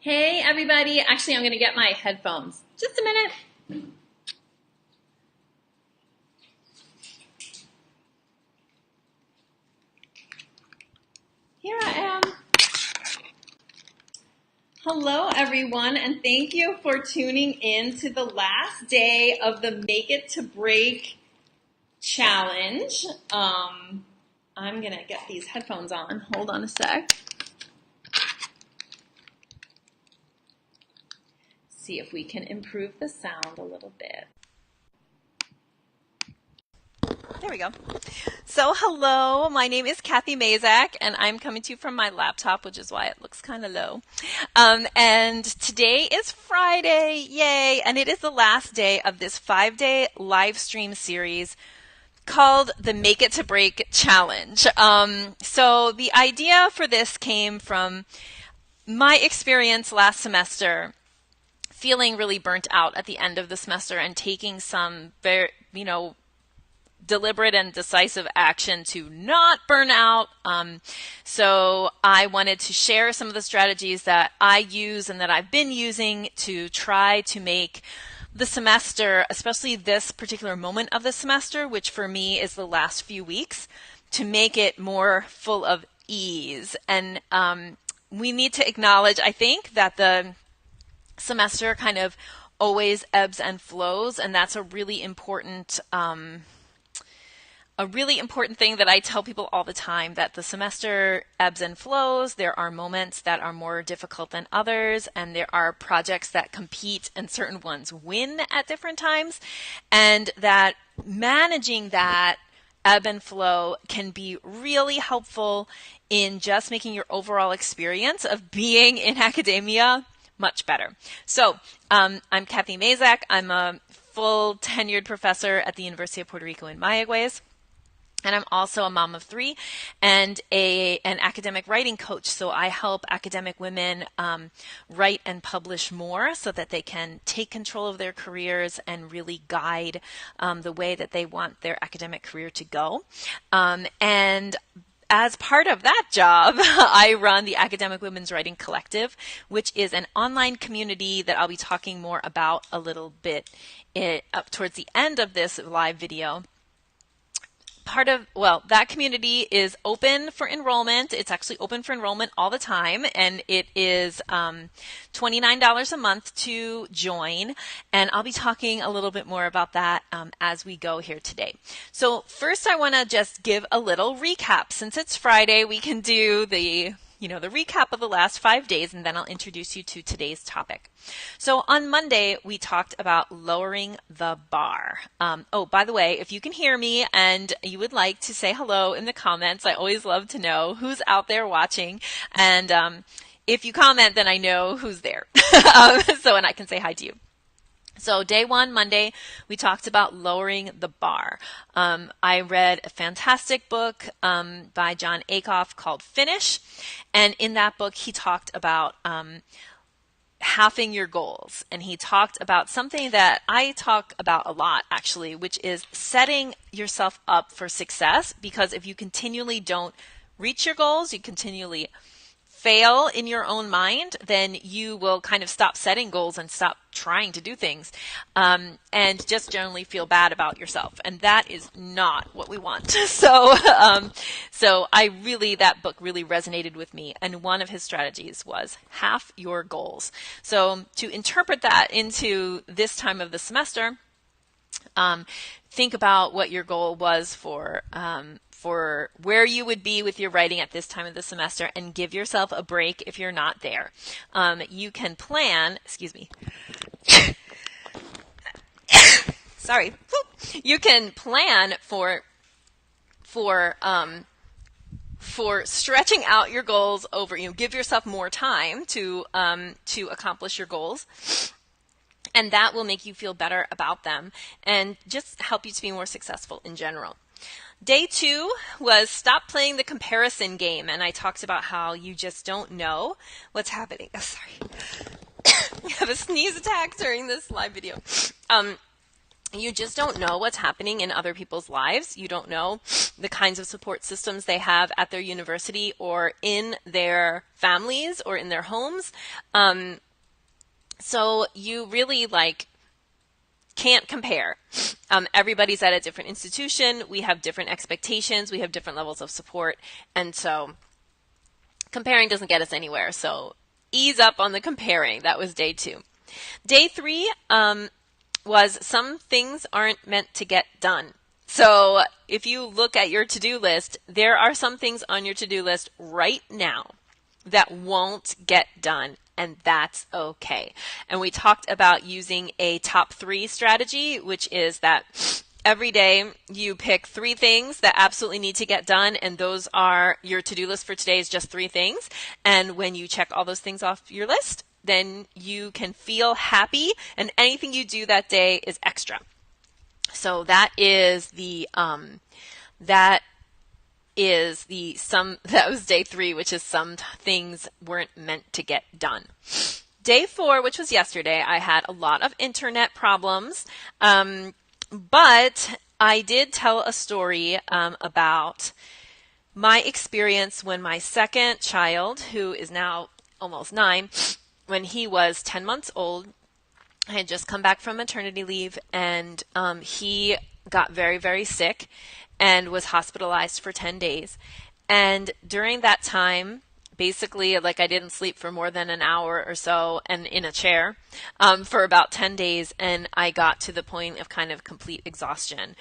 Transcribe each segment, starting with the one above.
Hey everybody, actually I'm going to get my headphones. Just a minute. Here I am. Hello everyone, and thank you for tuning in to the last day of the Make It to Break challenge. I'm going to get these headphones on. Hold on a sec. See if we can improve the sound a little bit. There we go. So hello, my name is Kathy Mazak, and I'm coming to you from my laptop, which is why it looks kind of low. And today is Friday, yay! And it is the last day of this 5-day live stream series called the Make It to Break Challenge. So the idea for this came from my experience last semester, feeling really burnt out at the end of the semester and taking some very, deliberate and decisive action to not burn out. So I wanted to share some of the strategies that I use and that I've been using to try to make the semester, especially this particular moment of the semester, which for me is the last few weeks, to make it more full of ease. And we need to acknowledge, I think, that the semester kind of always ebbs and flows, and that's a really important thing that I tell people all the time, that the semester ebbs and flows. There are moments that are more difficult than others, and there are projects that compete and certain ones win at different times, and that managing that ebb and flow can be really helpful in just making your overall experience of being in academia much better. So I'm Kathy Mazak. I'm a full tenured professor at the University of Puerto Rico in Mayagüez. And I'm also a mom of 3 and an academic writing coach. So I help academic women write and publish more so that they can take control of their careers and really guide the way that they want their academic career to go. And as part of that job, I run the Academic Women's Writing Collective, which is an online community that I'll be talking more about a little bit up towards the end of this live video. That community is open for enrollment. It's actually open for enrollment all the time, and it is $29 a month to join. And I'll be talking a little bit more about that as we go here today. So first, I want to just give a little recap. Since it's Friday, we can do the recap of the last 5 days, and then I'll introduce you to today's topic. So on Monday, we talked about lowering the bar. By the way, if you can hear me and you would like to say hello in the comments, I always love to know who's out there watching. And if you comment, then I know who's there. And I can say hi to you. So day 1, Monday, we talked about lowering the bar. I read a fantastic book by Jon Acuff called Finish. And in that book, he talked about halving your goals. And he talked about something that I talk about a lot, actually, which is setting yourself up for success. Because if you continually don't reach your goals, you continually fail in your own mind, then you will kind of stop setting goals and stop trying to do things and just generally feel bad about yourself. And that is not what we want. So that book really resonated with me. And one of his strategies was half your goals. So to interpret that into this time of the semester, think about what your goal was for where you would be with your writing at this time of the semester, and give yourself a break if you're not there. You can plan, sorry. You can plan for stretching out your goals over, give yourself more time to accomplish your goals. And that will make you feel better about them and just help you to be more successful in general. Day 2 was stop playing the comparison game, and I talked about how you just don't know what's happening. Oh, sorry. I have a sneeze attack during this live video. you just don't know what's happening in other people's lives. You don't know the kinds of support systems they have at their university or in their families or in their homes. So you really can't compare. Everybody's at a different institution. We have different expectations. We have different levels of support. And so comparing doesn't get us anywhere. So ease up on the comparing. That was day 2. Day 3, was some things aren't meant to get done. So if you look at your to-do list, there are some things on your to-do list right now that won't get done, and that's okay. And we talked about using a top 3 strategy, which is that every day you pick 3 things that absolutely need to get done, and those are your to-do list for today is just 3 things. And when you check all those things off your list, then you can feel happy, and anything you do that day is extra. So that was day 3, which is some things weren't meant to get done. Day 4, which was yesterday, I had a lot of internet problems, but I did tell a story about my experience when my second child, who is now almost 9, when he was 10 months old. I had just come back from maternity leave, and he got very, very sick and was hospitalized for 10 days. And during that time, basically, I didn't sleep for more than an hour or so and in a chair for about 10 days. And I got to the point of kind of complete exhaustion.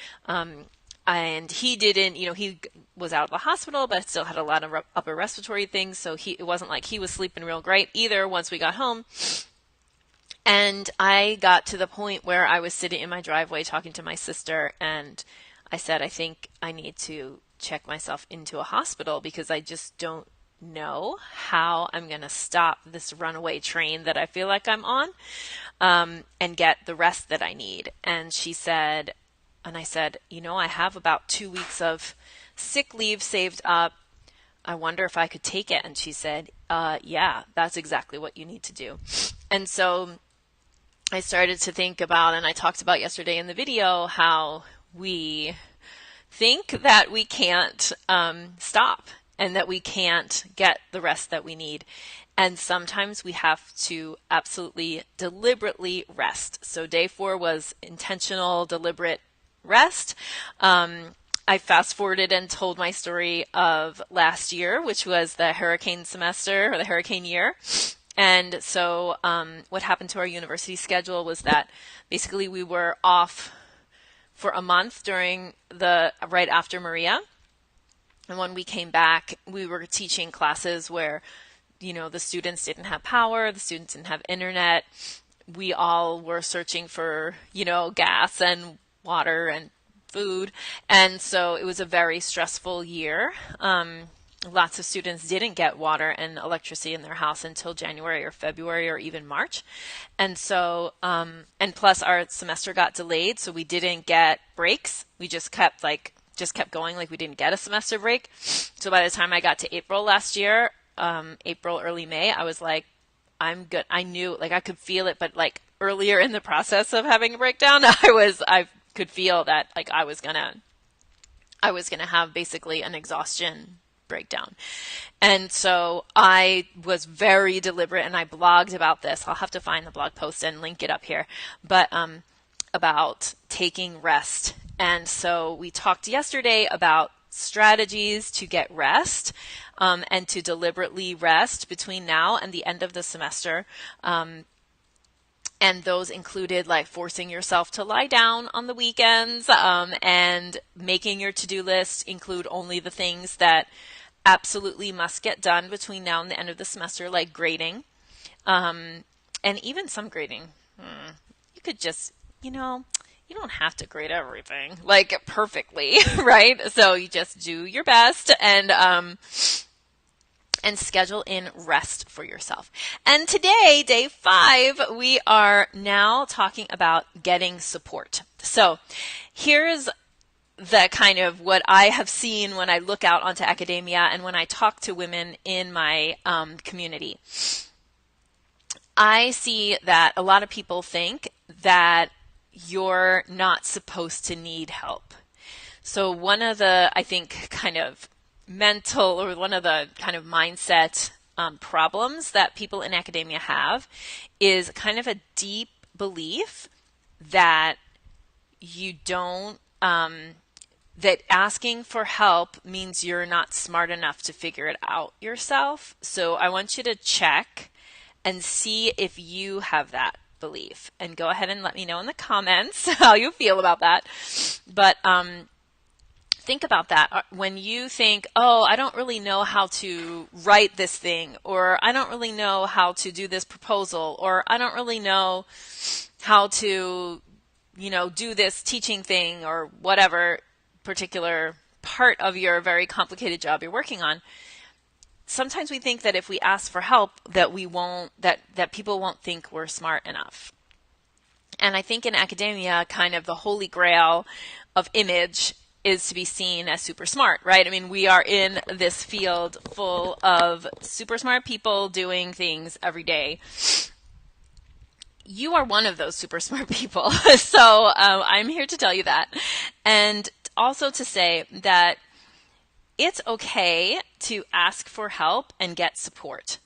And he didn't, he was out of the hospital, but still had a lot of upper respiratory things. So it wasn't like he was sleeping real great either once we got home. And I got to the point where I was sitting in my driveway talking to my sister, and I said, I think I need to check myself into a hospital because I just don't know how I'm going to stop this runaway train that I feel like I'm on, and get the rest that I need. And she said, and I said, I have about 2 weeks of sick leave saved up. I wonder if I could take it. And she said, yeah, that's exactly what you need to do. And so I started to think about, and I talked about yesterday in the video, how we think that we can't stop and that we can't get the rest that we need. And sometimes we have to absolutely deliberately rest. So day 4 was intentional, deliberate rest. I fast forwarded and told my story of last year, which was the hurricane semester or the hurricane year. And so what happened to our university schedule was that basically we were off for a month during right after Maria. And when we came back, we were teaching classes where, the students didn't have power, the students didn't have internet. We all were searching for, gas and water and food. And so it was a very stressful year. Lots of students didn't get water and electricity in their house until January or February or even March. And so, and plus our semester got delayed, so we didn't get breaks. We just kept going, we didn't get a semester break. So by the time I got to April last year, April, early May, I was like, I'm good. I knew, I could feel it, but earlier in the process of having a breakdown, I could feel that I was gonna have basically an exhaustion breakdown. And so I was very deliberate, and I blogged about this. I'll have to find the blog post and link it up here, but about taking rest. And so we talked yesterday about strategies to get rest, and to deliberately rest between now and the end of the semester. And those included forcing yourself to lie down on the weekends, and making your to-do list include only the things that absolutely must get done between now and the end of the semester, like grading, and even some grading. You could just, you don't have to grade everything perfectly, right? So you just do your best and schedule in rest for yourself. And today, day 5, we are now talking about getting support. So here's the kind of what I have seen when I look out onto academia and when I talk to women in my community. I see that a lot of people think that you're not supposed to need help. So one of the, I think, kind of mental or one of the kind of mindset problems that people in academia have is kind of a deep belief that you don't, that asking for help means you're not smart enough to figure it out yourself. So I want you to check and see if you have that belief, and go ahead and let me know in the comments how you feel about that. But think about that. When you think, oh, I don't really know how to write this thing, or I don't really know how to do this proposal, or I don't really know how to, do this teaching thing, or whatever particular part of your very complicated job you're working on. Sometimes we think that if we ask for help that we won't, that people won't think we're smart enough. And I think in academia, kind of the holy grail of image is to be seen as super smart, right? I mean, we are in this field full of super smart people doing things every day. You are one of those super smart people. So I'm here to tell you that. And also to say that it's okay to ask for help and get support.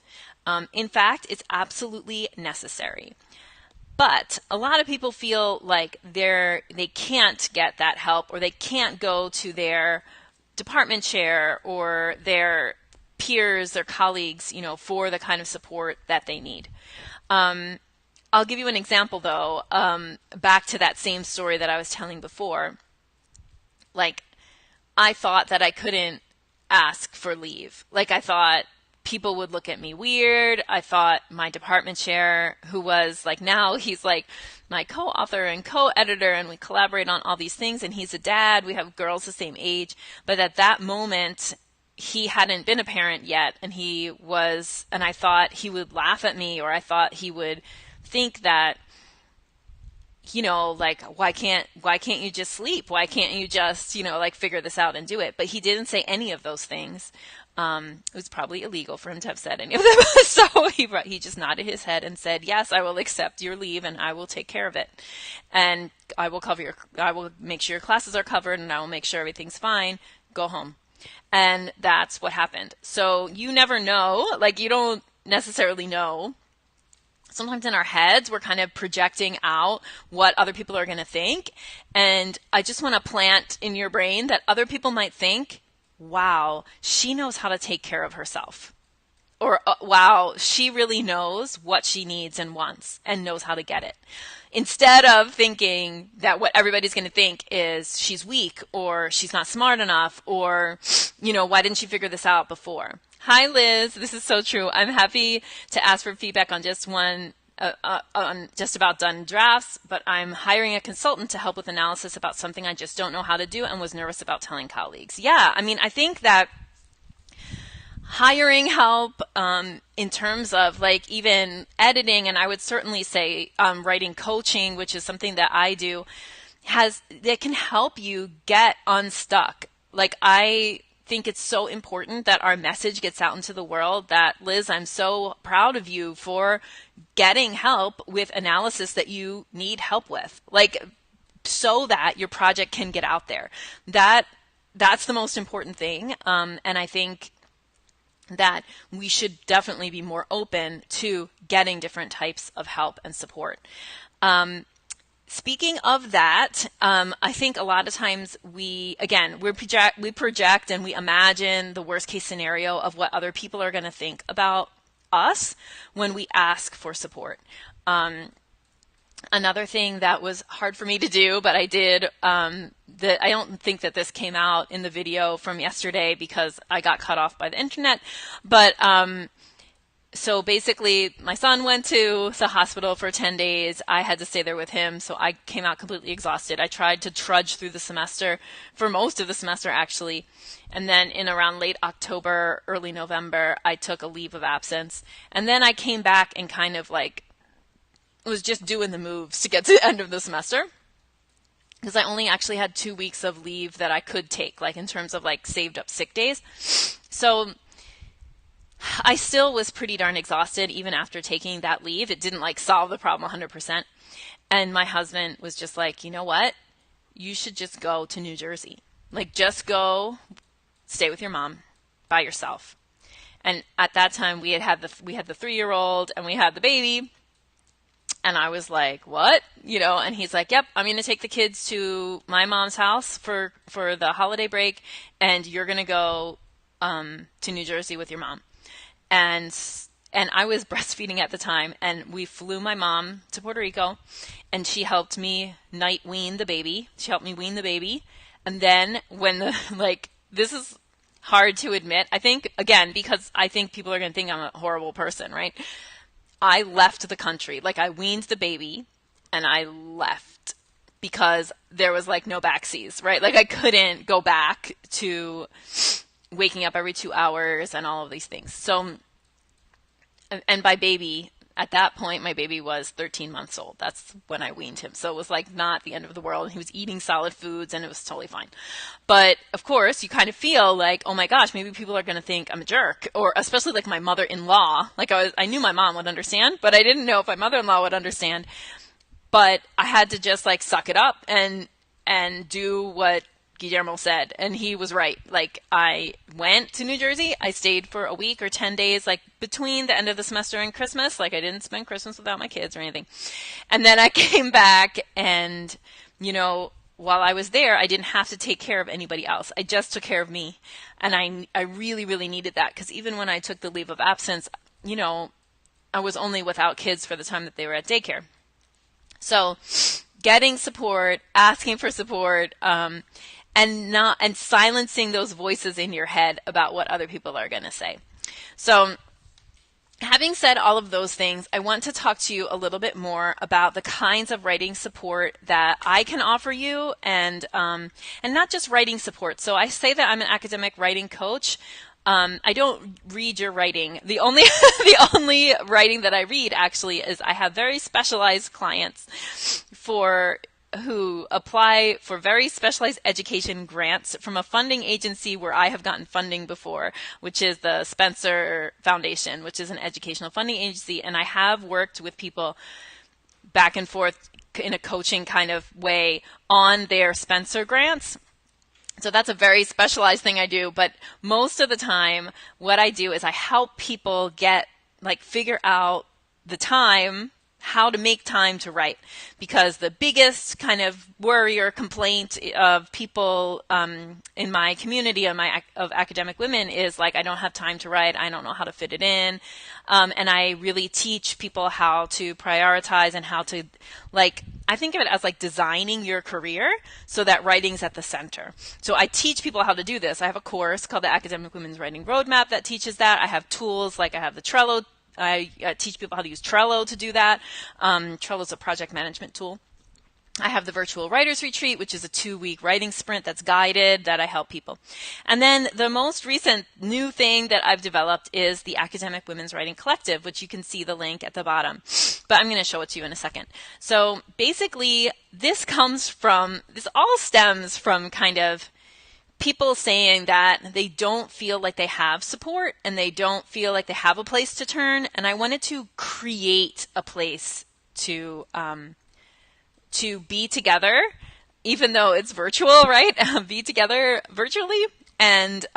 In fact, it's absolutely necessary. But a lot of people feel like they can't get that help, or they can't go to their department chair or their peers, their colleagues, for the kind of support that they need. I'll give you an example though, back to that same story that I was telling before. Like, I thought that I couldn't ask for leave. Like, I thought people would look at me weird. I thought my department chair, who was like, now he's like my co-author and co-editor, and we collaborate on all these things, and he's a dad. We have girls the same age. But at that moment, he hadn't been a parent yet, and I thought he would laugh at me, or I thought he would think that, like, why can't you just sleep? Why can't you just, like, figure this out and do it? But he didn't say any of those things. It was probably illegal for him to have said any of them. So he just nodded his head and said, yes, I will accept your leave and I will take care of it. And I will make sure your classes are covered, and I will make sure everything's fine. Go home. And that's what happened. So you never know, like, you don't necessarily know. Sometimes in our heads, we're kind of projecting out what other people are going to think. And I just want to plant in your brain that other people might think, wow, she knows how to take care of herself. Or, wow, she really knows what she needs and wants and knows how to get it. Instead of thinking that what everybody's going to think is she's weak, or she's not smart enough, or, why didn't she figure this out before? Hi, Liz. This is so true. I'm happy to ask for feedback on just on just about done drafts, but I'm hiring a consultant to help with analysis about something I just don't know how to do and was nervous about telling colleagues. Yeah, I mean, I think that hiring help in terms of like even editing, and I would certainly say writing coaching, which is something that I do, that can help you get unstuck. Like, I think it's so important that our message gets out into the world that, Liz, I'm so proud of you for getting help with analysis that you need help with, like, so that your project can get out there. That's the most important thing. And I think that we should definitely be more open to getting different types of help and support. Speaking of that, I think a lot of times we project and we imagine the worst case scenario of what other people are going to think about us when we ask for support. Another thing that was hard for me to do, but I did, I don't think that this came out in the video from yesterday because I got cut off by the internet, but so basically, my son went to the hospital for 10 days. I had to stay there with him, so I came out completely exhausted. I tried to trudge through the semester, for most of the semester, actually. And then in around late October, early November, I took a leave of absence. And then I came back and kind of like was just doing the moves to get to the end of the semester, because I only actually had 2 weeks of leave that I could take, like in terms of like saved up sick days. So I still was pretty darn exhausted even after taking that leave. It didn't like solve the problem 100%. And my husband was just like, you know what? You should just go to New Jersey. Like, just go stay with your mom by yourself. And at that time, we had the 3-year-old and we had the baby. And I was like, what? And he's like, yep, I'm going to take the kids to my mom's house for the holiday break, and you're going to go to New Jersey with your mom. And and I was breastfeeding at the time, and we flew my mom to Puerto Rico, and she helped me night wean the baby. She helped me wean the baby. And then when this is hard to admit, I think, again, because I think people are going to think I'm a horrible person, right? I left the country. Like, I weaned the baby and I left because there was like no backseas, right? Like, I couldn't go back to waking up every 2 hours and all of these things. So, and by baby, at that point, my baby was 13 months old. That's when I weaned him. So it was like not the end of the world. He was eating solid foods and it was totally fine. But of course, you kind of feel like, oh my gosh, maybe people are going to think I'm a jerk, or especially like my mother-in-law. Like, I knew my mom would understand, but I didn't know if my mother-in-law would understand. But I had to just like suck it up and do what Guillermo said, and he was right. Like, I went to New Jersey. I stayed for a week or 10 days, like between the end of the semester and Christmas. Like, I didn't spend Christmas without my kids or anything. And then I came back, and while I was there, I didn't have to take care of anybody else. I just took care of me, and I really, really needed that, because even when I took the leave of absence, I was only without kids for the time that they were at daycare. So, getting support, asking for support, and silencing those voices in your head about what other people are going to say. So, having said all of those things, I want to talk to you a little bit more about the kinds of writing support that I can offer you, and not just writing support. So I say that I'm an academic writing coach. I don't read your writing. The only the only writing that I read actually is I have very specialized clients who apply for very specialized education grants from a funding agency where I have gotten funding before, which is the Spencer Foundation, which is an educational funding agency. And I have worked with people back and forth in a coaching kind of way on their Spencer grants. So that's a very specialized thing I do. But most of the time, what I do is I help people figure out the time, how to make time to write. Because the biggest kind of worry or complaint of people in my community of academic women is like, I don't have time to write. I don't know how to fit it in. And I really teach people how to prioritize and how to, I think of it as like designing your career so that writing's at the center. So I teach people how to do this. I have a course called the Academic Women's Writing Roadmap that teaches that. I have tools, like I have the Trello. I teach people how to use Trello to do that. Trello is a project management tool. I have the Virtual Writers Retreat, which is a 2-week writing sprint that's guided, that I help people. And then the most recent new thing that I've developed is the Academic Women's Writing Collective, which you can see the link at the bottom. But I'm going to show it to you in a second. So basically, this all stems from kind of people saying that they don't feel like they have support and they don't feel like they have a place to turn. And I wanted to create a place to be together, even though it's virtual, right? Be together virtually and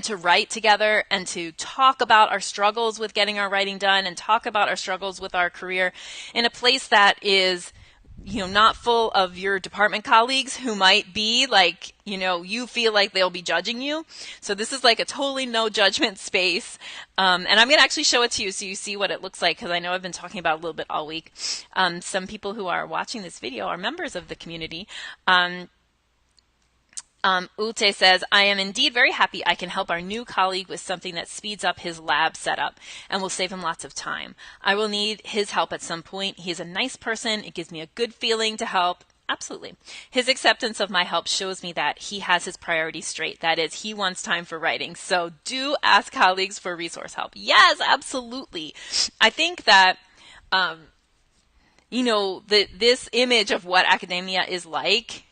to write together and to talk about our struggles with getting our writing done and talk about our struggles with our career in a place that is, not full of your department colleagues who might be like, you feel like they'll be judging you. So this is like a totally no judgment space. And I'm going to actually show it to you so you see what it looks like, because I know I've been talking about it a little bit all week. Some people who are watching this video are members of the community. Ute says, I am indeed very happy I can help our new colleague with something that speeds up his lab setup and will save him lots of time. I will need his help at some point. He is a nice person. It gives me a good feeling to help. Absolutely. His acceptance of my help shows me that he has his priorities straight. That is, he wants time for writing. So do ask colleagues for resource help. Yes, absolutely. I think that, this image of what academia is like,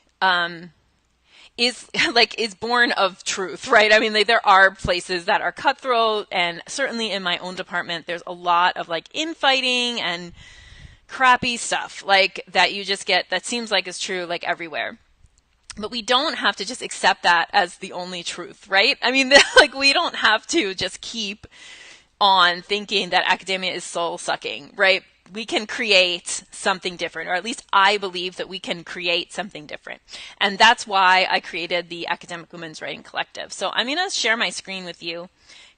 is like is born of truth, right? I mean, there are places that are cutthroat, and certainly in my own department, there's a lot of like infighting and crappy stuff like that you just get that seems like is true like everywhere. But we don't have to just accept that as the only truth, right? I mean, like we don't have to just keep on thinking that academia is soul sucking, right? We can create something different, or at least I believe that we can create something different. And that's why I created the Academic Women's Writing Collective. So I'm going to share my screen with you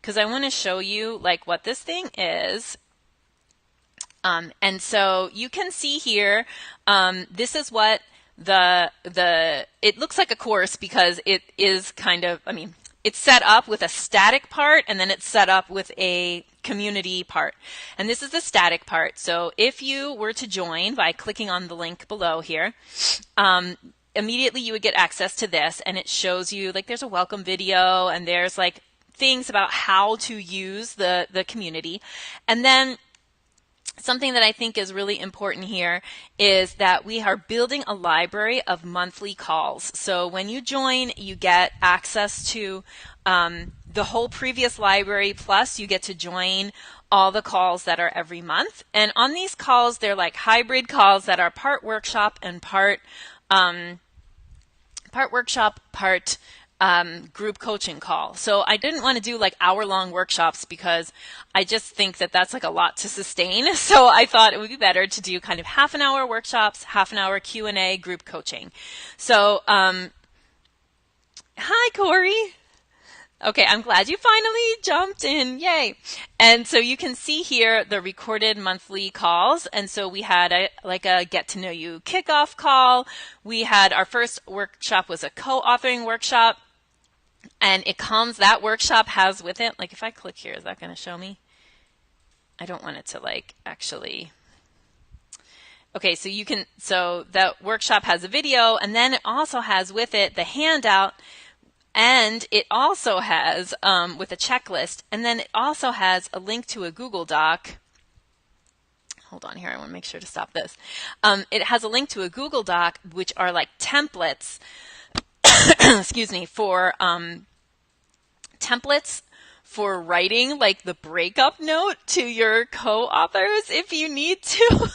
because I want to show you like what this thing is. And so you can see here, this is what it looks like a course because it is kind of, I mean, it's set up with a static part and then it's set up with a community part. And this is the static part. So if you were to join by clicking on the link below here, immediately you would get access to this, and it shows you like there's a welcome video and there's like things about how to use the community. And then something that I think is really important here is that we are building a library of monthly calls. So when you join, you get access to the whole previous library, plus you get to join all the calls that are every month. And on these calls, they're like hybrid calls that are part workshop and part group coaching call. So I didn't want to do like hour-long workshops because I just think that that's like a lot to sustain. So I thought it would be better to do kind of half-an-hour workshops, half-an-hour Q&A, group coaching. So hi, Corey. Okay, I'm glad you finally jumped in. Yay. And so you can see here the recorded monthly calls. And so we had a get to know you kickoff call. We had our first workshop was a co-authoring workshop. And that workshop has with it, like if I click here, is that going to show me? I don't want it to like actually. Okay, so that workshop has a video, and then it also has with it the handout. And it also has with a checklist, and then it also has a link to a Google Doc. Hold on here, I want to make sure to stop this. It has a link to a Google Doc, which are like templates, excuse me, for templates for writing like the breakup note to your co-authors if you need to.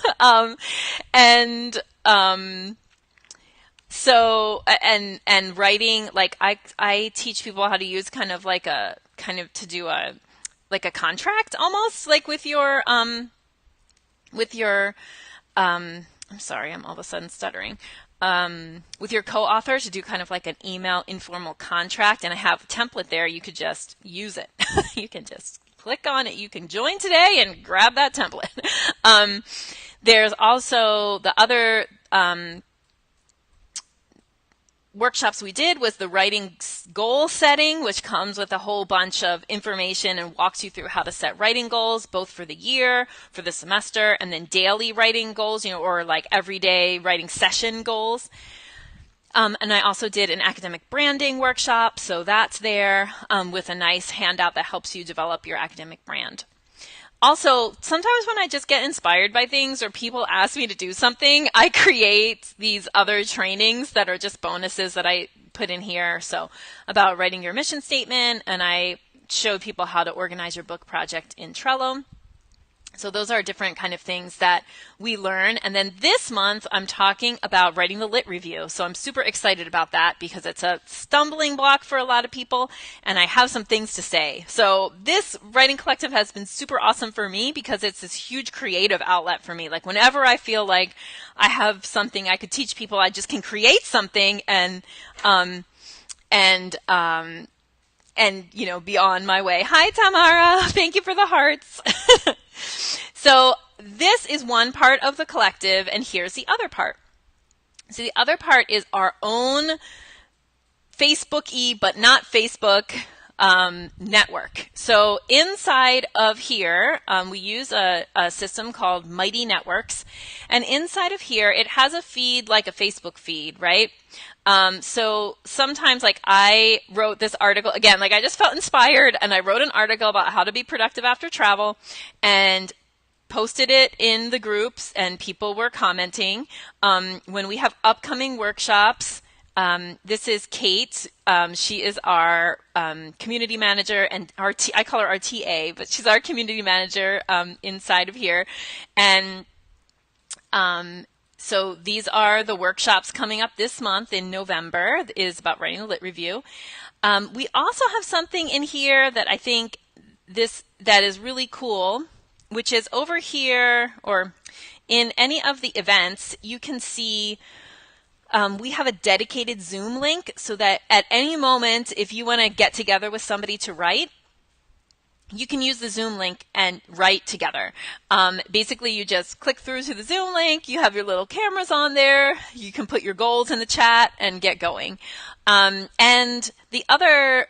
So, and writing, like I teach people how to use kind of to do a contract almost like with your, I'm sorry, I'm all of a sudden stuttering, with your co-author to do kind of like an email informal contract. And I have a template there. You could just use it. You can just click on it. You can join today and grab that template. There's also the other, workshops we did was the writing goal setting, which comes with a whole bunch of information and walks you through how to set writing goals, both for the year, for the semester, and then daily writing goals, or like everyday writing session goals. And I also did an academic branding workshop, so that's there with a nice handout that helps you develop your academic brand. Also, sometimes when I just get inspired by things or people ask me to do something, I create these other trainings that are just bonuses that I put in here. So about writing your mission statement, and I showed people how to organize your book project in Trello. So those are different kind of things that we learn. And then this month, I'm talking about writing the lit review. So I'm super excited about that because it's a stumbling block for a lot of people, and I have some things to say. So this writing collective has been super awesome for me because it's this huge creative outlet for me. Like whenever I feel like I have something I could teach people, I just can create something and be on my way. Hi, Tamara. Thank you for the hearts. So this is one part of the collective, and here's the other part. So the other part is our own Facebook-y, but not Facebook network. So inside of here, we use a system called Mighty Networks. And inside of here, it has a feed like a Facebook feed, right? So sometimes like I wrote this article, again, like I just felt inspired and I wrote an article about how to be productive after travel and posted it in the groups, and people were commenting. When we have upcoming workshops, This is Kate. She is our community manager, and I call her our TA, but she's our community manager inside of here. And so these are the workshops coming up this month in November, is about writing a lit review. We also have something in here that I think that is really cool, which is over here, or in any of the events, you can see we have a dedicated Zoom link so that at any moment, if you want to get together with somebody to write, you can use the Zoom link and write together. Basically, you just click through to the Zoom link, you have your little cameras on there, you can put your goals in the chat and get going. And the other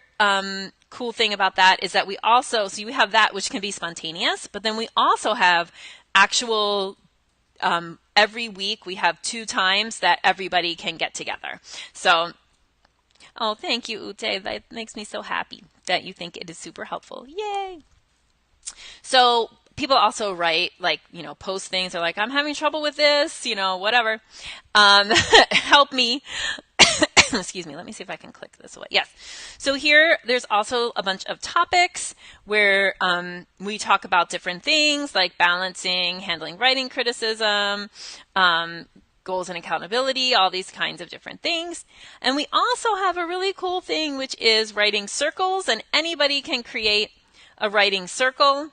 cool thing about that is that we also, so you have that which can be spontaneous, but then we also have actual, every week we have 2 times that everybody can get together. So, oh, thank you, Ute. That makes me so happy that you think it is super helpful. Yay! So people also write, like, post things. They're like, I'm having trouble with this, whatever. Help me. Excuse me. Let me see if I can click this away. Yes. So here, there's also a bunch of topics where we talk about different things like balancing, handling writing criticism, goals and accountability, all these kinds of different things. And we also have a really cool thing, which is writing circles, and anybody can create a writing circle.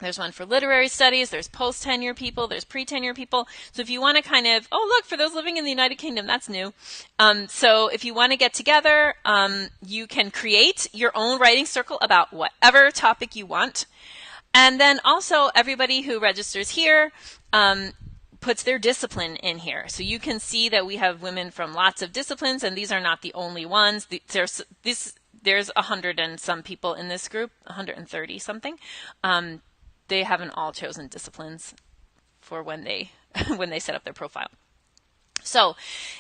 There's one for literary studies, there's post-tenure people, there's pre-tenure people. So if you want to kind of, oh, look, for those living in the United Kingdom, that's new. So if you want to get together, you can create your own writing circle about whatever topic you want. And then also everybody who registers here puts their discipline in here. So you can see that we have women from lots of disciplines, and these are not the only ones. There's 100 and some people in this group, 130 something. They haven't all chosen disciplines for when they when they set up their profile. So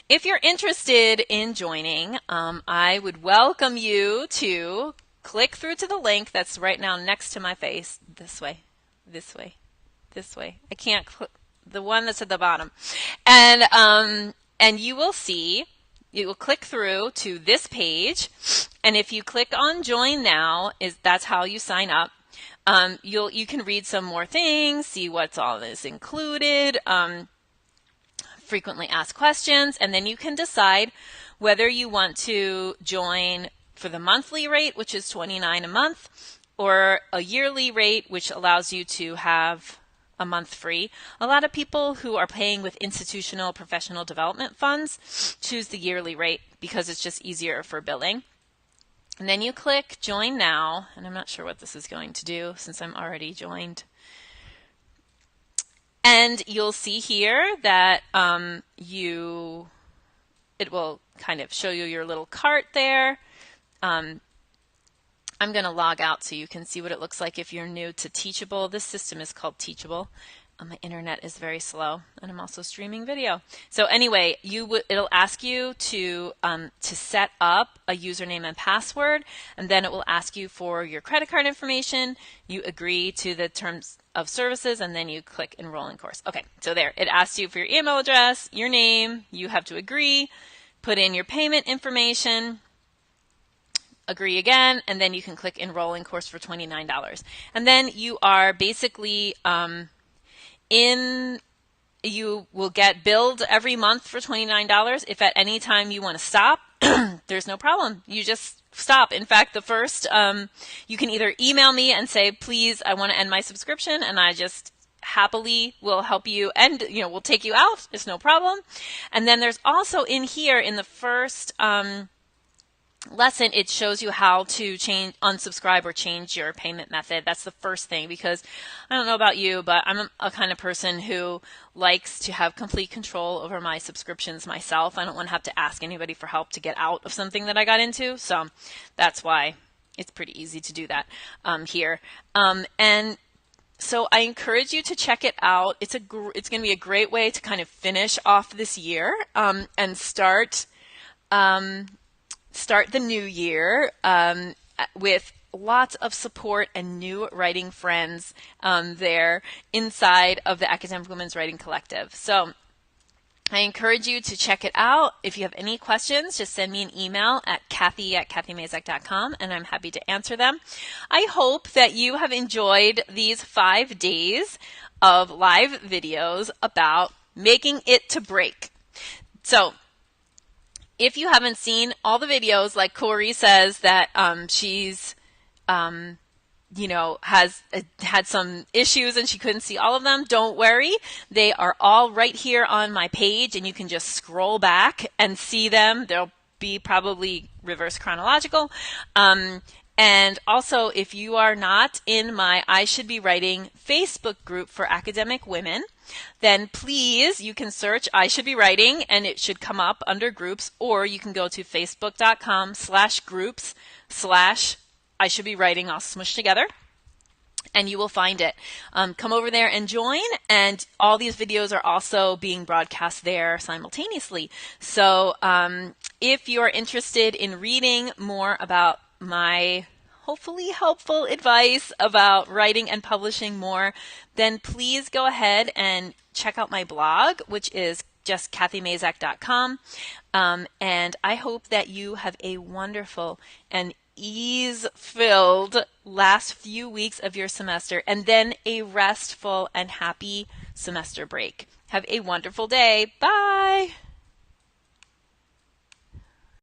if you're interested in joining, I would welcome you to click through to the link that's right now next to my face. This way, this way, this way. I can't click. The one that's at the bottom, and you will see, you will click through to this page, and if you click on join now, that's how you sign up. You can read some more things, see what's all is included, frequently asked questions, and then you can decide whether you want to join for the monthly rate, which is $29 a month, or a yearly rate, which allows you to have a month free. A lot of people who are paying with institutional professional development funds choose the yearly rate because it's just easier for billing. And then you click join now, and I'm not sure what this is going to do since I'm already joined. And you'll see here that it will kind of show you your little cart there. I'm going to log out so you can see what it looks like if you're new to Teachable. This system is called Teachable. My internet is very slow, and I'm also streaming video. So anyway, it'll ask you to set up a username and password, and then it will ask you for your credit card information. You agree to the terms of services, and then you click enroll in course. Okay, so there, it asks you for your email address, your name. You have to agree, put in your payment information, agree again, and then you can click enroll in course for $29. And then you are basically you will get billed every month for $29. If at any time you want to stop, there's no problem. You just stop. In fact, the first, you can either email me and say, please, I want to end my subscription, and I just happily will help you end, we'll take you out. It's no problem. And then there's also in here in the first lesson, it shows you how to unsubscribe or change your payment method. That's the first thing, because I don't know about you, but I'm a kind of person who likes to have complete control over my subscriptions myself. I don't want to have to ask anybody for help to get out of something that I got into. So that's why it's pretty easy to do that here. And so I encourage you to check it out. It's going to be a great way to kind of finish off this year and start the new year with lots of support and new writing friends there inside of the Academic Women's Writing Collective. So I encourage you to check it out. If you have any questions, just send me an email at Kathy@KathyMazak.com, and I'm happy to answer them. I hope that you have enjoyed these 5 days of live videos about making it to break. So if you haven't seen all the videos, like Corey says that she's has had some issues and she couldn't see all of them, don't worry. They are all right here on my page, and you can just scroll back and see them. They'll be probably reverse chronological. And also, if you are not in my I Should Be Writing Facebook group for academic women, then please, you can search I Should Be Writing and it should come up under groups, or you can go to facebook.com/groups/I Should Be Writing, all smushed together, and you will find it. Come over there and join, and all these videos are also being broadcast there simultaneously. So if you're interested in reading more about my hopefully helpful advice about writing and publishing more, then please go ahead and check out my blog, which is just KathyMazak.com. And I hope that you have a wonderful and ease-filled last few weeks of your semester, and then a restful and happy semester break. Have a wonderful day. Bye.